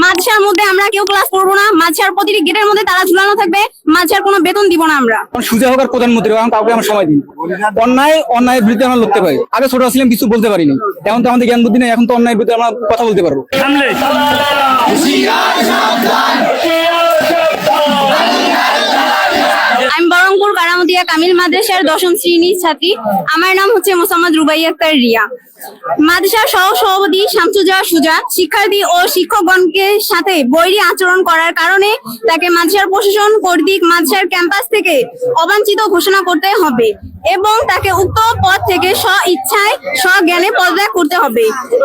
মাদ্রাসার মধ্যে আমরা কেউ ক্লাস করবো না, মাদ্রাসার প্রতিটি গেটের মধ্যে তালা ঝুলানো থাকবে, মাদ্রাসার কোনো বেতন দিব না আমরা। সুজা হোক আর প্রধানমন্ত্রী হোক, কাউকে আমার সময় দিন। অন্যায়ের বিরুদ্ধে আমরা লড়তে পারি। আগে ছোট ছিলাম কিছু বলতে পারিনি, এখন তো আমাদের জ্ঞান বুদ্ধি নেই, এখন তো অন্যায়ের বিরুদ্ধে আমরা কথা বলতে পারবো। আমি বরংপুর কারামতিয়া কামিল মাদ্রাসার 10ম শ্রেণীর ছাত্রী। আমার নাম হচ্ছে মোসাম্মদ রুবাই আক্তার রিয়া। মাদ্রাসার সহ সভাপতি শামসুজ্জামান সুজা শিক্ষার্থী ও শিক্ষকগণকে সাথে বৈরী আচরণ করার কারণে তাকে মাদ্রাসার প্রশাসন কর্তৃক মাদ্রাসার ক্যাম্পাস থেকে অবাঞ্ছিত ঘোষণা করতে হবে এবং তাকে উক্ত পদ থেকে স্ব-ইচ্ছায় স্বজ্ঞানে পদত্যাগ করতে হবে।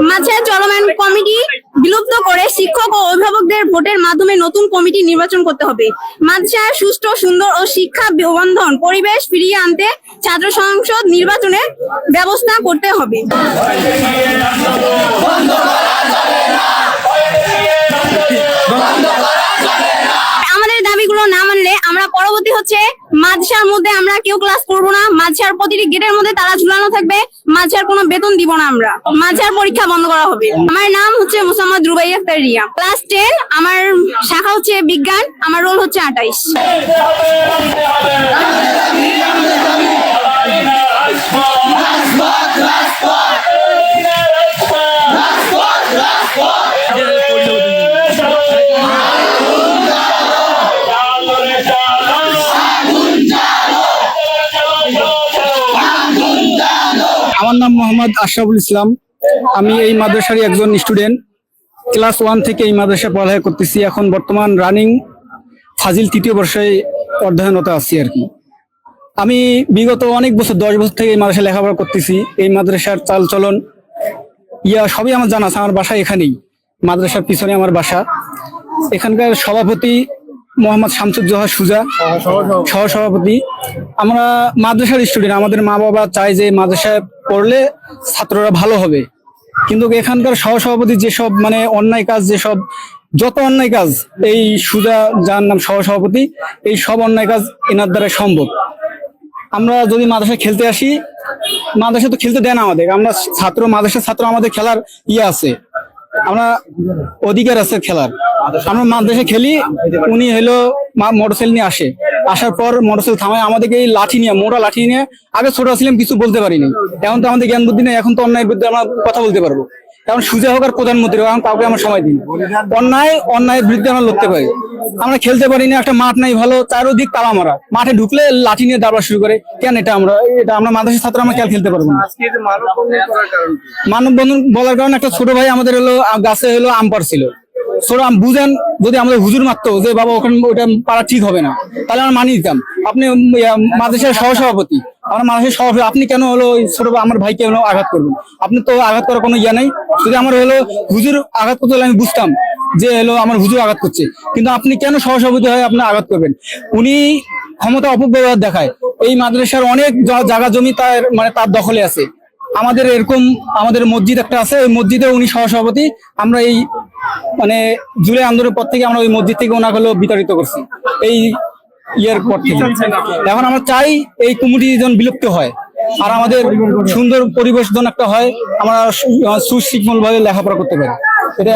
মাদ্রাসার চলমান কমিটি বিলুপ্ত করে শিক্ষক ও অভিভাবকদের ভোটের মাধ্যমে নতুন কমিটি নির্বাচন করতে হবে। মাদ্রাসার সুষ্ঠু, সুন্দর ও শিক্ষা বন্ধন পরিবেশ ফিরিয়ে আনতে ছাত্র সংসদ নির্বাচনের ব্যবস্থা করতে হবে। আমাদের দাবিগুলো না মানলে আমরা পরবর্তী হচ্ছে মাদ্রাসার মধ্যে আমরা কেউ ক্লাস করবো না, মাদ্রাসার প্রতিটি গেটের মধ্যে তালা ঝুলানো থাকবে, মাদ্রাসার কোনো বেতন দিব না আমরা, মাদ্রাসার পরীক্ষা বন্ধ করা হবে। আমার নাম হচ্ছে মোসাম্মদ রুবাই আক্তার রিয়া, ক্লাস 10, আমার শাখা হচ্ছে বিজ্ঞান, আমার রোল হচ্ছে 28। আমার নাম মোহাম্মদ আশরাফুল ইসলাম। আমি এই মাদ্রাসারই একজন স্টুডেন্ট। ক্লাস 1 থেকে এই মাদ্রাসায় পড়ালেখা করতেছি। এখন বর্তমান রানিং ফাজিল 3য় বর্ষে অধ্যয়নরত আছি আর কি। আমি বিগত অনেক বছর 10 বছর থেকে এই মাদ্রাসায় লেখাপড়া করতেছি। এই মাদ্রাসার চাল চলন সবই আমার জানা আছে। আমার বাসা এখানেই, মাদ্রাসার পিছনে আমার বাসা। এখানকার সভাপতি মোহাম্মদ শামসুজ্জামান সুজা, সহ সভাপতি। আমরা মাদ্রাসার স্টুডেন্ট, আমাদের মা বাবা চায় যে মাদ্রাসায় পড়লে ছাত্ররা ভালো হবে, কিন্তু এখানকার সহ সভাপতি যেসব মানে অন্যায় কাজ, যত অন্যায় কাজ, এই সুজা যার নাম সহ সভাপতি, এই সব অন্যায় কাজ এনার দ্বারা সম্ভব। আমরা যদি মাদ্রাসায় খেলতে আসি, মাদ্রাসা তো খেলতে দেন আমাদের, আমরা ছাত্র, মাদ্রাসার ছাত্র, আমাদের খেলার আছে, আমরা অধিকার আছে খেলার। আমরা মাদ্রাসায় খেলি, উনি হলো মোটরসাইকেল নিয়ে আসার পর মোটরসাইকেল থামায় আমাদেরকে এই লাঠি নিয়ে, মোটা লাঠি নিয়ে, আগে ছোট ছিলাম কিছু বলতে পারিনি, এখন তো আমাদের জ্ঞান বুদ্ধি নেই, এখন তো অন্যায়ের বিরুদ্ধে আমরা কথা বলতে পারবো। এখন সুজা হোক আর প্রধানমন্ত্রী হোক, এখন কাউকে আমার সময় দিন। অন্যায়ের বিরুদ্ধে আমরা লড়তে পারি। আমরা খেলতে পারি না, একটা মাঠ নাই ভালো, চারোদিক তালা মারা, মাঠে ঢুকলে লাঠি নিয়ে দাঁড়া শুরু করে। কেন এটা আমরা মাদ্রাসার ছাত্র, আমরা খেলতে পারবো না। মানববন্ধন বলার কারণে একটা ছোট ভাই আমাদের গাছে আম পাড়ছিল। বুঝেন, যদি আমাদের হুজুর মারতো যে বাবা ওখানে ওটা পারা ঠিক হবে না, তাহলে আমরা মানিয়ে দিতাম। আপনি মাদ্রাসার সহসভাপতি, আমার মাদ্রাসার সভাপতি, আপনি কেন ছোট আমার ভাইকে আঘাত করবেন? আপনি তো আঘাত করার কোনো নেই। যদি আমার হুজুর আঘাত করতে হলে আমি বুঝতাম যে আমার হুজুর আঘাত করছে, কিন্তু আপনি কেন সহসভাপতি হয়ে আপনি আঘাত করবেন? উনি ক্ষমতা অপব্যবহার দেখায়। এই মাদ্রাসার অনেক জায়গা জমি তার দখলে আছে। আমাদের মসজিদ একটা আছে, ওই মসজিদে উনি সহসভাপতি। আমরা এই জুলাই আন্দোলনের পর থেকে আমরা ওই মসজিদ থেকে ওনাকে বিতাড়িত করছি, এই পর থেকে। এখন আমরা চাই এই কমিটি যেন বিলুপ্ত হয়, আর আমাদের সুন্দর পরিবেশ যেন একটা হয়, আমরা সুশৃঙ্খল ভাবে লেখাপড়া করতে পারি। এটা